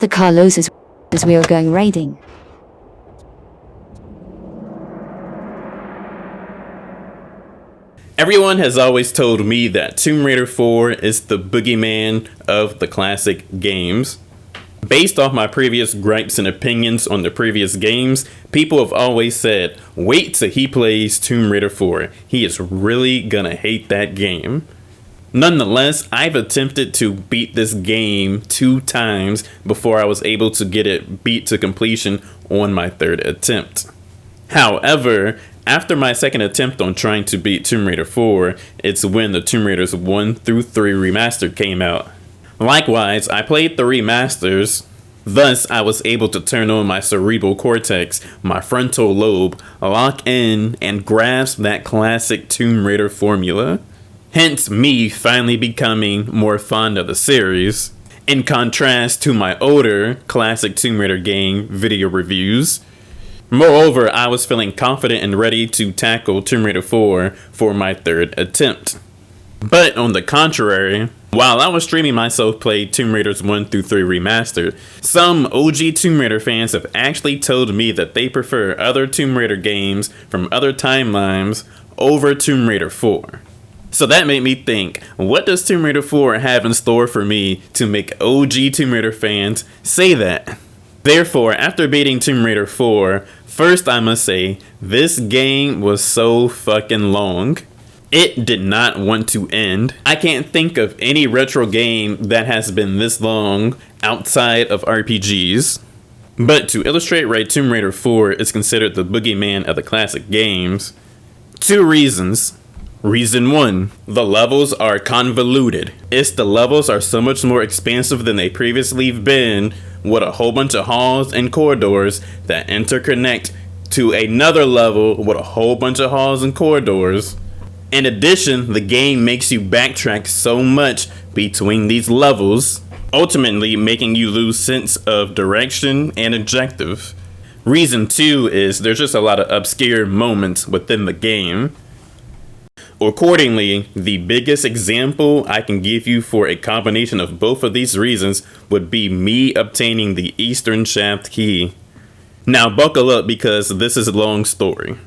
the Carlos as we were going raiding. Everyone has always told me that Tomb Raider 4 is the boogeyman of the classic games. Based off my previous gripes and opinions on the previous games, people have always said, wait till he plays Tomb Raider 4. He is really gonna hate that game. Nonetheless, I've attempted to beat this game 2 times before I was able to get it beat to completion on my 3rd attempt. However, after my 2nd attempt on trying to beat Tomb Raider 4, it's when the Tomb Raiders 1 through 3 remastered came out. Likewise, I played the remasters, thus I was able to turn on my cerebral cortex, my frontal lobe, lock in, and grasp that classic Tomb Raider formula. Hence me finally becoming more fond of the series, in contrast to my older classic Tomb Raider game video reviews. Moreover, I was feeling confident and ready to tackle Tomb Raider 4 for my 3rd attempt. But on the contrary, while I was streaming myself play Tomb Raiders 1 through 3 Remastered, some OG Tomb Raider fans have actually told me that they prefer other Tomb Raider games from other timelines over Tomb Raider 4. So that made me think, what does Tomb Raider 4 have in store for me to make OG Tomb Raider fans say that? Therefore, after beating Tomb Raider 4, first I must say, this game was so fucking long. It did not want to end. I can't think of any retro game that has been this long outside of RPGs. But to illustrate why Tomb Raider 4 is considered the boogeyman of the classic games, 2 reasons. Reason 1, the levels are convoluted. The levels are so much more expansive than they previously been, with a whole bunch of halls and corridors that interconnect to another level with a whole bunch of halls and corridors. In addition, the game makes you backtrack so much between these levels, ultimately making you lose sense of direction and objective. Reason 2 is there's just a lot of obscure moments within the game. Accordingly, the biggest example I can give you for a combination of both of these reasons would be me obtaining the Eastern Shaft key. Now buckle up because this is a long story.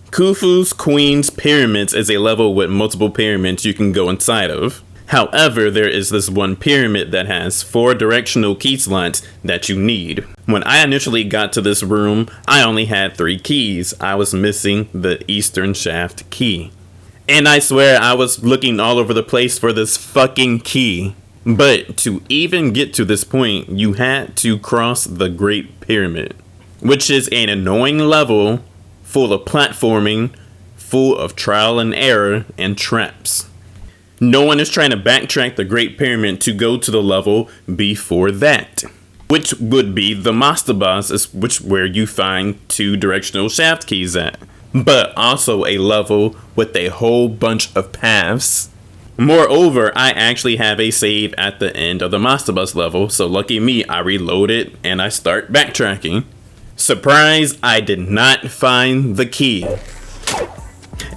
Khufu's Queen's Pyramids is a level with multiple pyramids you can go inside of. However, there is this one pyramid that has 4 directional key slots that you need. When I initially got to this room, I only had 3 keys. I was missing the Eastern Shaft key. And I swear I was looking all over the place for this fucking key. But to even get to this point, you had to cross the Great Pyramid, which is an annoying level full of platforming, full of trial and error and traps. No one is trying to backtrack the Great Pyramid to go to the level before that, which would be the Master Boss, which where you find 2 directional shaft keys at, but also a level with a whole bunch of paths. Moreover, I actually have a save at the end of the Master Bus level, so lucky me, I reload it and I start backtracking. Surprise, I did not find the key.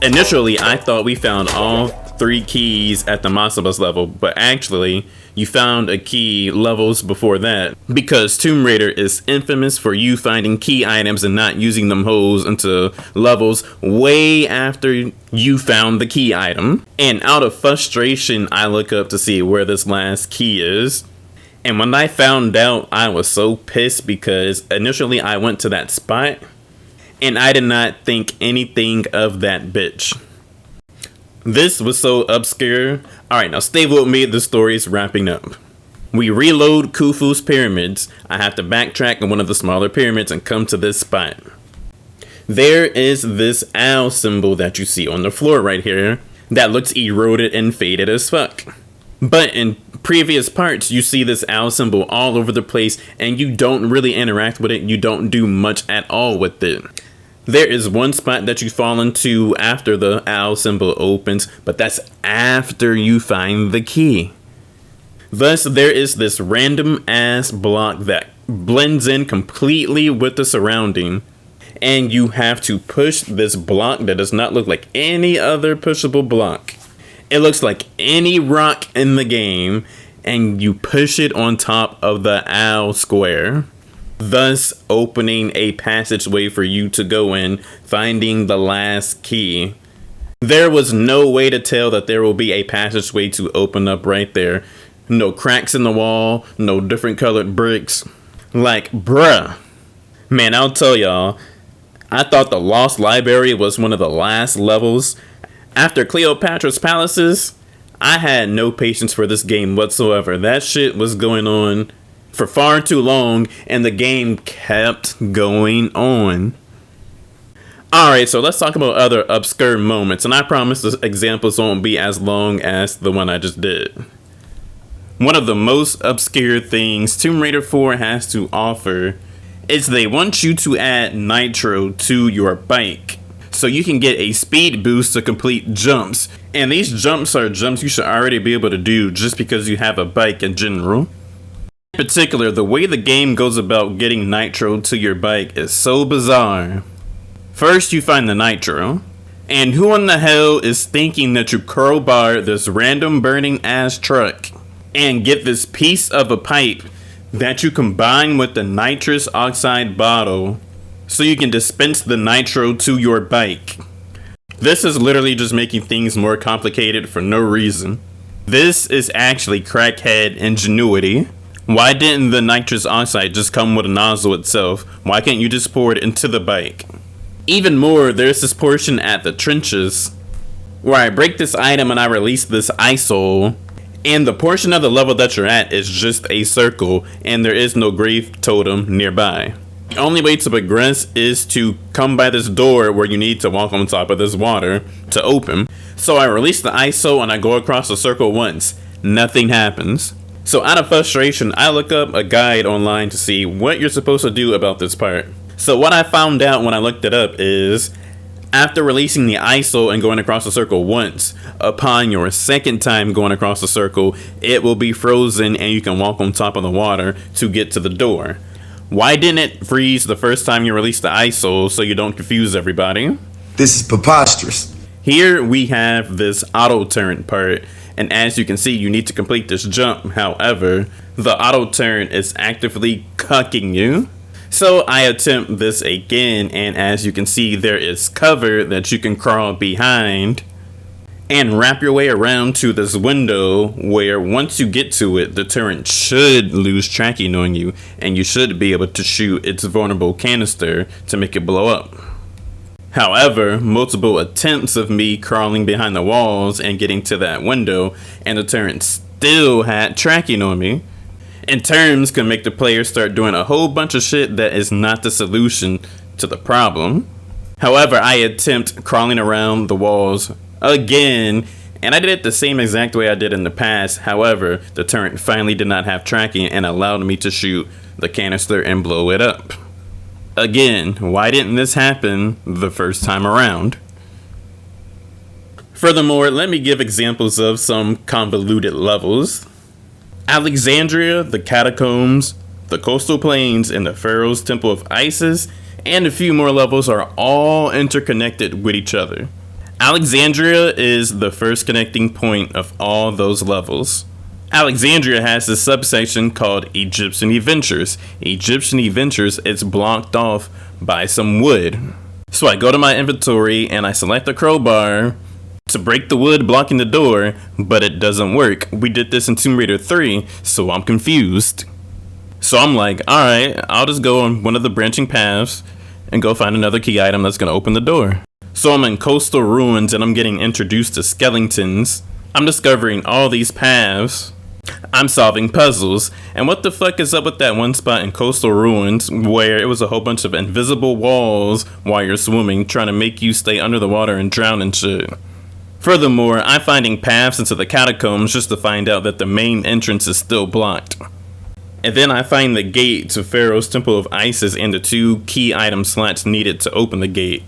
Initially, I thought we found all 3 keys at the Master Bus level, but actually, you found a key levels before that, because Tomb Raider is infamous for you finding key items and not using them hoes into levels way after you found the key item. And out of frustration, I look up to see where this last key is. And when I found out, I was so pissed because initially I went to that spot and I did not think anything of that bitch. This was so obscure. Alright, now stay with me, the story's wrapping up. We reload Khufu's pyramids. I have to backtrack in one of the smaller pyramids and come to this spot. There is this owl symbol that you see on the floor right here that looks eroded and faded as fuck. But in previous parts, you see this owl symbol all over the place and you don't really interact with it. You don't do much at all with it. There is one spot that you fall into after the owl symbol opens, but that's after you find the key. Thus, there is this random ass block that blends in completely with the surrounding, and you have to push this block that does not look like any other pushable block. It looks like any rock in the game, and you push it on top of the owl square, thus opening a passageway for you to go in, finding the last key. There was no way to tell that there will be a passageway to open up right there. No cracks in the wall, no different colored bricks. Like, bruh. Man, I'll tell y'all, I thought the Lost Library was one of the last levels. After Cleopatra's Palaces, I had no patience for this game whatsoever. That shit was going on for far too long, and the game kept going on. Alright, so let's talk about other obscure moments, and I promise the examples won't be as long as the one I just did. One of the most obscure things Tomb Raider 4 has to offer is they want you to add nitro to your bike, so you can get a speed boost to complete jumps. And these jumps are jumps you should already be able to do just because you have a bike in general. In particular, the way the game goes about getting nitro to your bike is so bizarre. First, you find the nitro, and who in the hell is thinking that you crowbar this random burning ass truck and get this piece of a pipe that you combine with the nitrous oxide bottle so you can dispense the nitro to your bike? This is literally just making things more complicated for no reason. This is actually crackhead ingenuity. Why didn't the nitrous oxide just come with a nozzle itself? Why can't you just pour it into the bike? Even more, there's this portion at the trenches where I break this item and I release this isol, and the portion of the level that you're at is just a circle and there is no grave totem nearby. The only way to progress is to come by this door where you need to walk on top of this water to open. So I release the ISO and I go across the circle once. Nothing happens. So out of frustration, I look up a guide online to see what you're supposed to do about this part. So what I found out when I looked it up is, after releasing the ISO and going across the circle once, upon your second time going across the circle, it will be frozen and you can walk on top of the water to get to the door. Why didn't it freeze the first time you released the ISO so you don't confuse everybody? This is preposterous. Here we have this auto turn part, and as you can see, you need to complete this jump. However, the auto turn is actively cucking you. So I attempt this again, and as you can see, there is cover that you can crawl behind and wrap your way around to this window where once you get to it, the turret should lose tracking on you and you should be able to shoot its vulnerable canister to make it blow up. However, multiple attempts of me crawling behind the walls and getting to that window, and the turret still had tracking on me. And terms can make the player start doing a whole bunch of shit that is not the solution to the problem. However, I attempt crawling around the walls again, and I did it the same exact way I did in the past. However, the turret finally did not have tracking and allowed me to shoot the canister and blow it up. Again, why didn't this happen the first time around? Furthermore, let me give examples of some convoluted levels. Alexandria, the Catacombs, the Coastal Plains, and the Pharaoh's Temple of Isis, and a few more levels are all interconnected with each other. Alexandria is the first connecting point of all those levels. Alexandria has a subsection called Egyptian Adventures. Egyptian Adventures is blocked off by some wood. So I go to my inventory and I select the crowbar to break the wood blocking the door, but it doesn't work. We did this in Tomb Raider 3, so I'm confused. So I'm like, alright, I'll just go on one of the branching paths and go find another key item that's gonna open the door. So I'm in coastal ruins and I'm getting introduced to skeletons. I'm discovering all these paths. I'm solving puzzles. And what the fuck is up with that one spot in coastal ruins where it was a whole bunch of invisible walls while you're swimming, trying to make you stay under the water and drown and shit? Furthermore, I'm finding paths into the catacombs just to find out that the main entrance is still blocked. And then I find the gate to Pharaoh's Temple of Isis and the 2 key item slots needed to open the gate.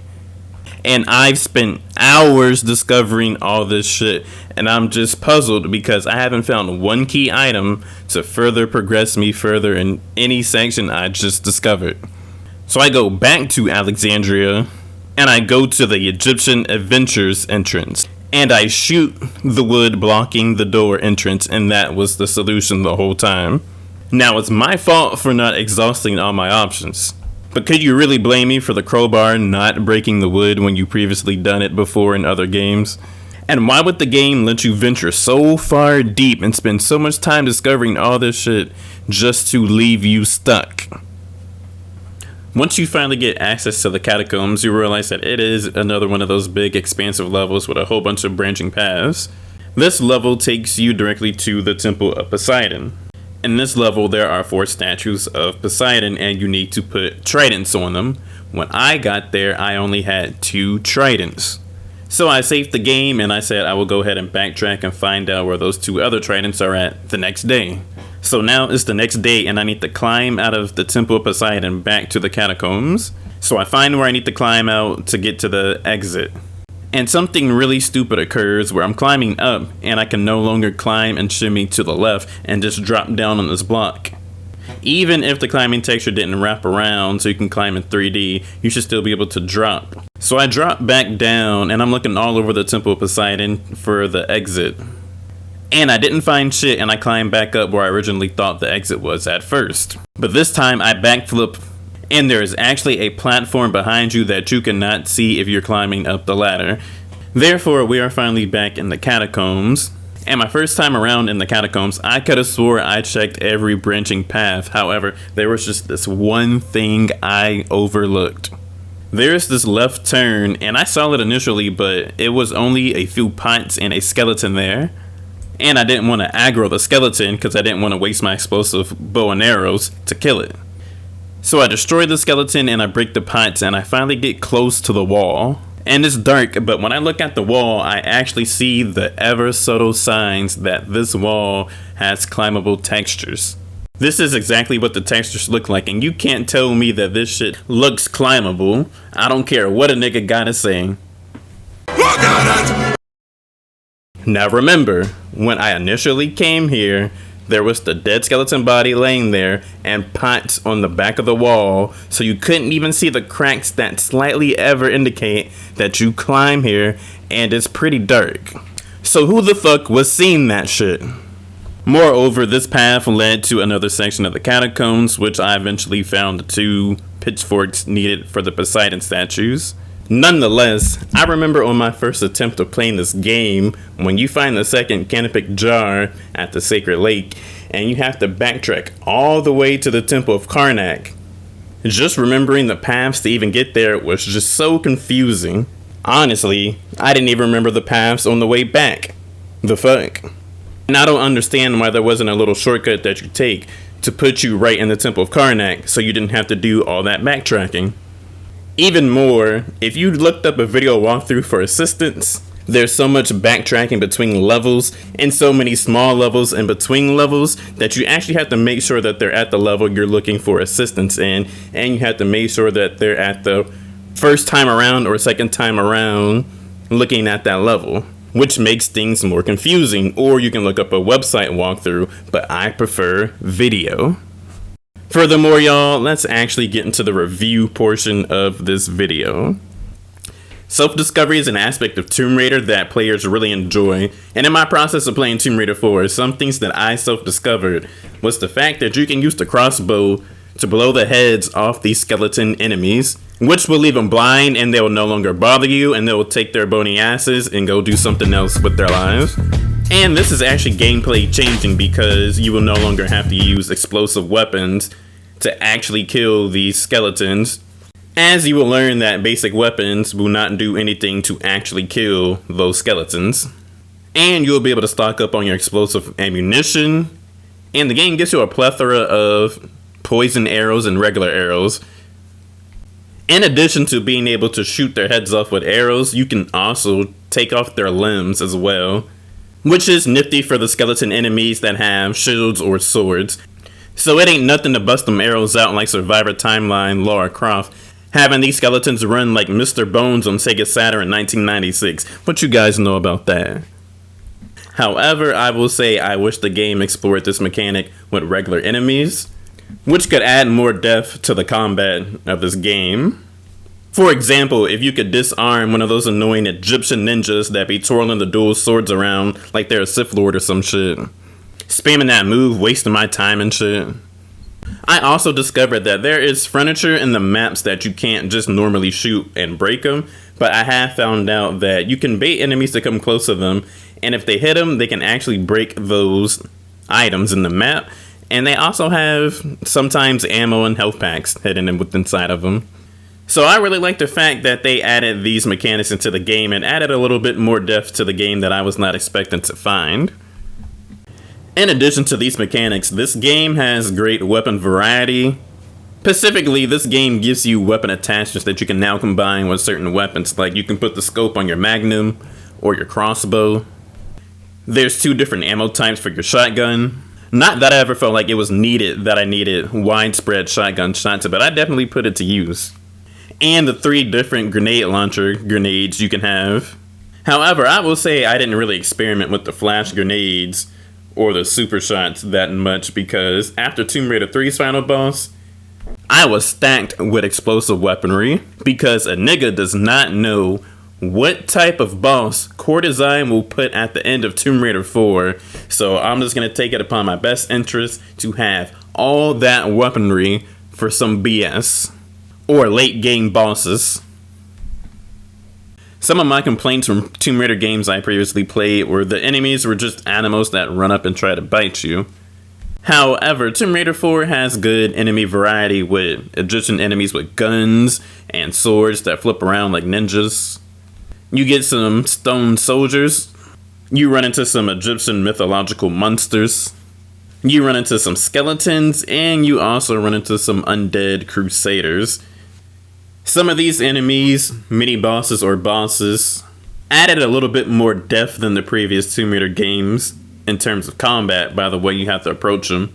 And I've spent hours discovering all this shit, and I'm just puzzled because I haven't found one key item to further progress me further in any section I just discovered. So I go back to Alexandria, and I go to the Egyptian Adventures entrance. and I shoot the wood blocking the door entrance, and that was the solution the whole time. Now, it's my fault for not exhausting all my options. But could you really blame me for the crowbar not breaking the wood when you previously done it before in other games? And why would the game let you venture so far deep and spend so much time discovering all this shit just to leave you stuck? Once you finally get access to the catacombs, you realize that it is another one of those big expansive levels with a whole bunch of branching paths. This level takes you directly to the Temple of Poseidon. In this level, there are 4 statues of Poseidon, and you need to put tridents on them. When I got there, I only had 2 tridents. So I saved the game, and I said I will go ahead and backtrack and find out where those 2 other tridents are at the next day. So now it's the next day, and I need to climb out of the Temple of Poseidon back to the catacombs. So I find where I need to climb out to get to the exit. And something really stupid occurs where I'm climbing up, and I can no longer climb and shimmy to the left and just drop down on this block. Even if the climbing texture didn't wrap around so you can climb in 3D, you should still be able to drop. So I drop back down, and I'm looking all over the Temple of Poseidon for the exit. And I didn't find shit, and I climbed back up where I originally thought the exit was at first. But this time I backflip, and there is actually a platform behind you that you cannot see if you're climbing up the ladder. Therefore, we are finally back in the catacombs. And my first time around in the catacombs, I could have swore I checked every branching path. However, there was just this one thing I overlooked. There's this left turn, and I saw it initially, but it was only a few pots and a skeleton there. And I didn't want to aggro the skeleton because I didn't want to waste my explosive bow and arrows to kill it. So I destroy the skeleton and I break the pots, and I finally get close to the wall. And it's dark, but when I look at the wall, I actually see the ever subtle signs that this wall has climbable textures. This is exactly what the textures look like, and you can't tell me that this shit looks climbable. I don't care what a nigga gotta say. Now remember, when I initially came here, there was the dead skeleton body laying there and pots on the back of the wall, so you couldn't even see the cracks that slightly ever indicate that you climb here, and it's pretty dark. So who the fuck was seeing that shit? Moreover, this path led to another section of the catacombs, which I eventually found the 2 pitchforks needed for the Poseidon statues. Nonetheless, I remember on my first attempt of playing this game, when you find the second canopic jar at the Sacred Lake, and you have to backtrack all the way to the Temple of Karnak. Just remembering the paths to even get there was just so confusing. Honestly, I didn't even remember the paths on the way back. The fuck? And I don't understand why there wasn't a little shortcut that you take to put you right in the Temple of Karnak so you didn't have to do all that backtracking. Even more, if you looked up a video walkthrough for assistance, there's so much backtracking between levels and so many small levels in between levels that you actually have to make sure that they're at the level you're looking for assistance in, and you have to make sure that they're at the first time around or second time around looking at that level, which makes things more confusing. Or you can look up a website walkthrough, but I prefer video. Furthermore, y'all, let's actually get into the review portion of this video. Self-discovery is an aspect of Tomb Raider that players really enjoy, and in my process of playing Tomb Raider 4, some things that I self-discovered was the fact that you can use the crossbow to blow the heads off these skeleton enemies, which will leave them blind and they will no longer bother you, and they will take their bony asses and go do something else with their lives. And this is actually gameplay changing because you will no longer have to use explosive weapons to actually kill these skeletons, as you will learn that basic weapons will not do anything to actually kill those skeletons. And you'll be able to stock up on your explosive ammunition, and the game gives you a plethora of poison arrows and regular arrows. In addition to being able to shoot their heads off with arrows, you can also take off their limbs as well, which is nifty for the skeleton enemies that have shields or swords. So it ain't nothing to bust them arrows out like Survivor Timeline Lara Croft, having these skeletons run like Mr. Bones on Sega Saturn in 1996. What you guys know about that? However, I will say I wish the game explored this mechanic with regular enemies, which could add more depth to the combat of this game. For example, if you could disarm one of those annoying Egyptian ninjas that be twirling the dual swords around like they're a Sith Lord or some shit. Spamming that move, wasting my time and shit. I also discovered that there is furniture in the maps that you can't just normally shoot and break them, but I have found out that you can bait enemies to come close to them, and if they hit them, they can actually break those items in the map, and they also have sometimes ammo and health packs hidden inside of them. So I really like the fact that they added these mechanics into the game and added a little bit more depth to the game that I was not expecting to find. In addition to these mechanics, this game has great weapon variety. Specifically, this game gives you weapon attachments that you can now combine with certain weapons, like you can put the scope on your magnum or your crossbow. There's 2 different ammo types for your shotgun. Not that I ever felt like it was needed that I needed widespread shotgun shots, but I definitely put it to use. And the 3 different grenade launcher grenades you can have. However, I will say I didn't really experiment with the flash grenades or the super shots that much, because after Tomb Raider 3's final boss, I was stacked with explosive weaponry, because a nigga does not know what type of boss core design will put at the end of Tomb Raider 4, so I'm just going to take it upon my best interest to have all that weaponry for some BS. Or late game bosses. Some of my complaints from Tomb Raider games I previously played were the enemies were just animals that run up and try to bite you. However, Tomb Raider 4 has good enemy variety with Egyptian enemies with guns and swords that flip around like ninjas. You get some stone soldiers. You run into some Egyptian mythological monsters. You run into some skeletons, and you also run into some undead crusaders. Some of these enemies, mini-bosses or bosses, added a little bit more depth than the previous Tomb Raider games in terms of combat by the way you have to approach them.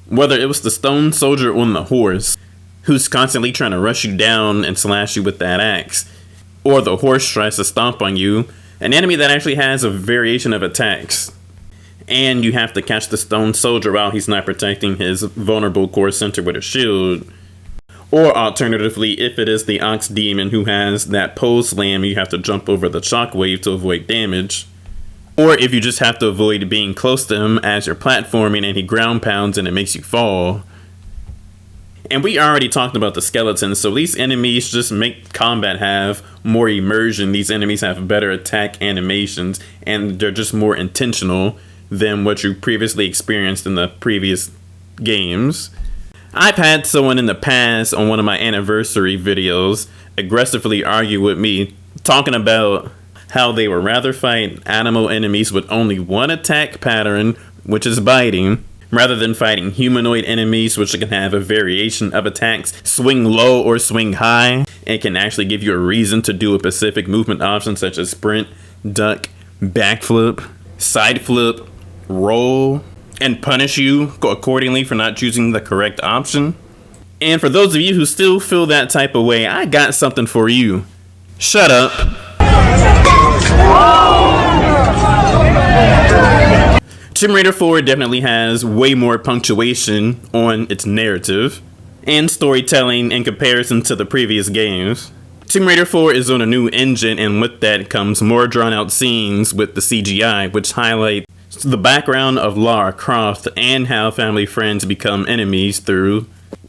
Whether it was the stone soldier on the horse, who's constantly trying to rush you down and slash you with that axe, or the horse tries to stomp on you, an enemy that actually has a variation of attacks. And you have to catch the stone soldier while he's not protecting his vulnerable core center with a shield. Or alternatively, if it is the Ox Demon who has that pole slam, you have to jump over the shockwave to avoid damage. Or if you just have to avoid being close to him as you're platforming and he ground pounds and it makes you fall. And we already talked about the skeletons, so these enemies just make combat have more immersion. These enemies have better attack animations, and they're just more intentional than what you previously experienced in the previous games. I've had someone in the past on one of my anniversary videos aggressively argue with me, talking about how they would rather fight animal enemies with only one attack pattern, which is biting, rather than fighting humanoid enemies, which can have a variation of attacks, swing low or swing high, and can actually give you a reason to do a specific movement option such as sprint, duck, backflip, side flip, roll, and punish you accordingly for not choosing the correct option. And for those of you who still feel that type of way, I got something for you. Shut up. Tomb Raider 4 definitely has way more punctuation on its narrative and storytelling in comparison to the previous games. Tomb Raider 4 is on a new engine, and with that comes more drawn out scenes with the CGI, which highlight the background of Lara Croft and how family friends become enemies through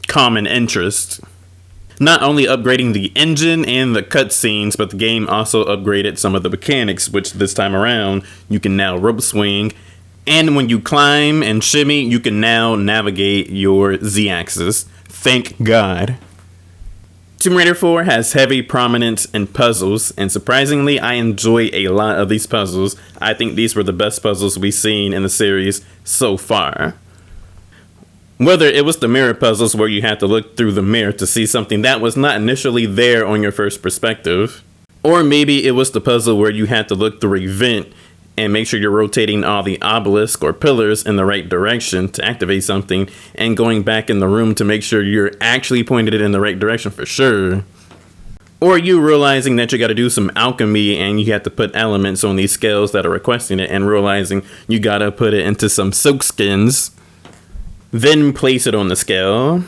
common interest. Not only upgrading the engine and the cutscenes, but the game also upgraded some of the mechanics, which this time around you can now rope swing, and when you climb and shimmy, you can now navigate your Z-axis. Thank God. Tomb Raider 4 has heavy prominence in puzzles, and surprisingly, I enjoy a lot of these puzzles. I think these were the best puzzles we've seen in the series so far. Whether it was the mirror puzzles where you had to look through the mirror to see something that was not initially there on your first perspective, or maybe it was the puzzle where you had to look through a vent and make sure you're rotating all the obelisk or pillars in the right direction to activate something, and going back in the room to make sure you're actually pointed it in the right direction for sure. Or you realizing that you got to do some alchemy and you have to put elements on these scales that are requesting it, and realizing you got to put it into some silk skins, then place it on the scale.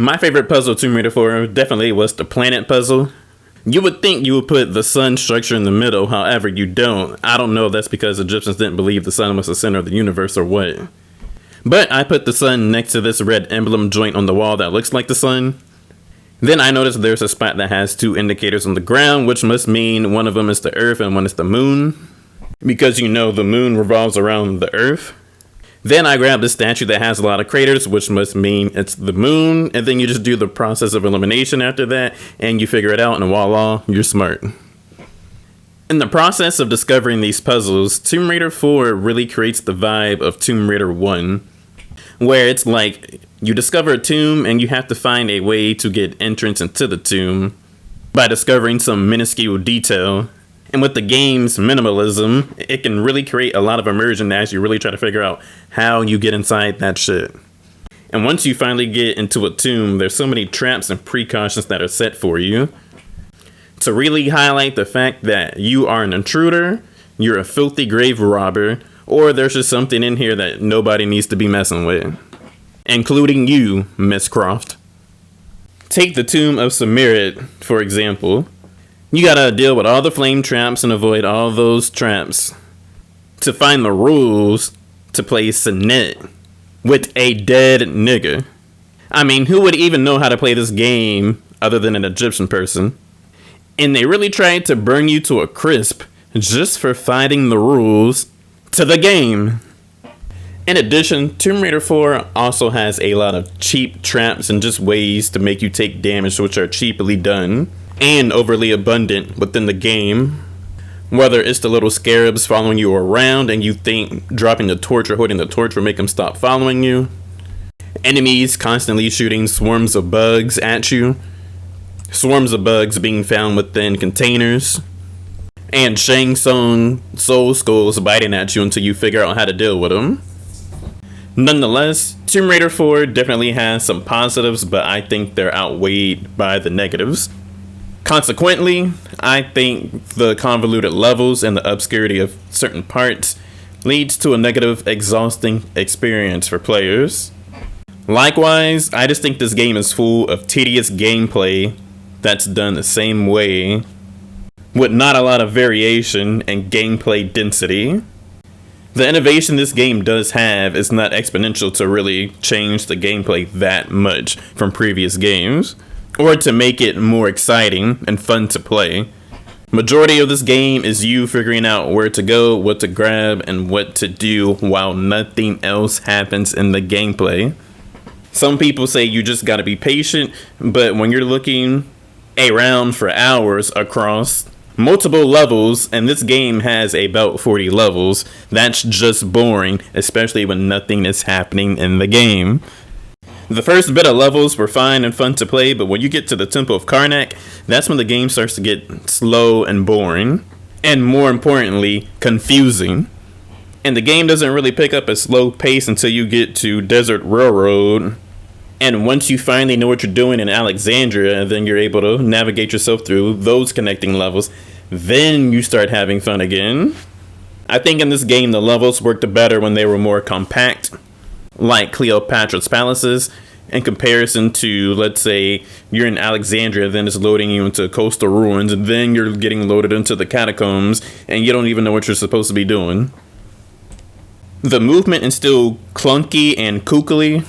My favorite puzzle Tomb Raider 4 definitely was the planet puzzle. You would think you would put the sun structure in the middle, however you don't. I don't know if that's because Egyptians didn't believe the sun was the center of the universe or what. But I put the sun next to this red emblem joint on the wall that looks like the sun. Then I noticed there's a spot that has 2 indicators on the ground, which must mean one of them is the earth and one is the moon. Because you know the moon revolves around the earth. Then I grabbed a statue that has a lot of craters, which must mean it's the moon. And then you just do the process of elimination after that, and you figure it out, and voila, you're smart. In the process of discovering these puzzles, Tomb Raider 4 really creates the vibe of Tomb Raider 1, where it's like you discover a tomb and you have to find a way to get entrance into the tomb by discovering some minuscule detail. And with the game's minimalism, it can really create a lot of immersion as you really try to figure out how you get inside that shit. And once you finally get into a tomb, there's so many traps and precautions that are set for you to really highlight the fact that you are an intruder, you're a filthy grave robber, or there's just something in here that nobody needs to be messing with. Including you, Miss Croft. Take the Tomb of Sumerit, for example. You gotta deal with all the flame traps and avoid all those traps to find the rules to play Sinet with a dead nigga. I mean, who would even know how to play this game other than an Egyptian person? And they really tried to burn you to a crisp just for finding the rules to the game. In addition, Tomb Raider 4 also has a lot of cheap traps and just ways to make you take damage, which are cheaply done and overly abundant within the game. Whether it's the little scarabs following you around and you think dropping the torch or holding the torch will make them stop following you. Enemies constantly shooting swarms of bugs at you. Swarms of bugs being found within containers. And Shang Tsung soul skulls biting at you until you figure out how to deal with them. Nonetheless, Tomb Raider 4 definitely has some positives, but I think they're outweighed by the negatives. Consequently, I think the convoluted levels and the obscurity of certain parts leads to a negative, exhausting experience for players. Likewise, I just think this game is full of tedious gameplay that's done the same way, with not a lot of variation and gameplay density. The innovation this game does have is not exponential to really change the gameplay that much from previous games, or to make it more exciting and fun to play. Majority of this game is you figuring out where to go, what to grab, and what to do while nothing else happens in the gameplay. Some people say you just gotta be patient, but when you're looking around for hours across multiple levels, and this game has about 40 levels, that's just boring, especially when nothing is happening in the game. The first bit of levels were fine and fun to play, but when you get to the Temple of Karnak, that's when the game starts to get slow and boring, and more importantly, confusing. And the game doesn't really pick up a slow pace until you get to Desert Railroad. And once you finally know what you're doing in Alexandria, then you're able to navigate yourself through those connecting levels. Then you start having fun again. I think in this game, the levels worked better when they were more compact, like Cleopatra's palaces, in comparison to, let's say, you're in Alexandria, then it's loading you into coastal ruins, and then you're getting loaded into the catacombs, and you don't even know what you're supposed to be doing. The movement is still clunky and kookily.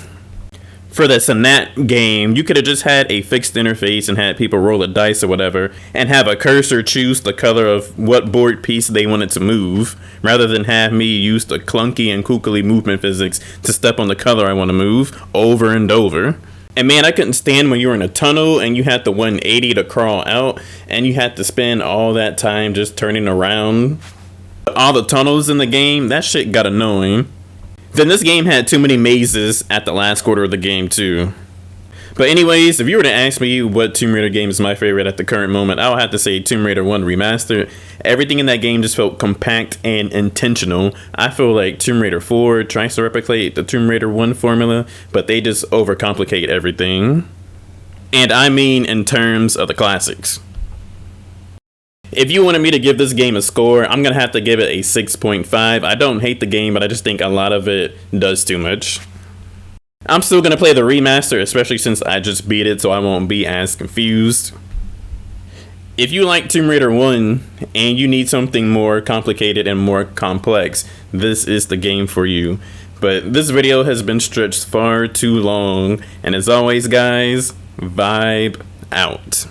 For the Sinet game, you could have just had a fixed interface and had people roll a dice or whatever, and have a cursor choose the color of what board piece they wanted to move, rather than have me use the clunky and kookily movement physics to step on the color I want to move over and over. And man, I couldn't stand when you were in a tunnel and you had the 180 to crawl out, and you had to spend all that time just turning around. All the tunnels in the game, that shit got annoying. Then this game had too many mazes at the last quarter of the game too. But anyways, if you were to ask me what Tomb Raider game is my favorite at the current moment, I would have to say Tomb Raider 1 Remastered. Everything in that game just felt compact and intentional. I feel like Tomb Raider 4 tries to replicate the Tomb Raider 1 formula, but they just overcomplicate everything. And I mean in terms of the classics. If you wanted me to give this game a score, I'm going to have to give it a 6.5. I don't hate the game, but I just think a lot of it does too much. I'm still going to play the remaster, especially since I just beat it, so I won't be as confused. If you like Tomb Raider 1 and you need something more complicated and more complex, this is the game for you. But this video has been stretched far too long, and as always guys, vibe out.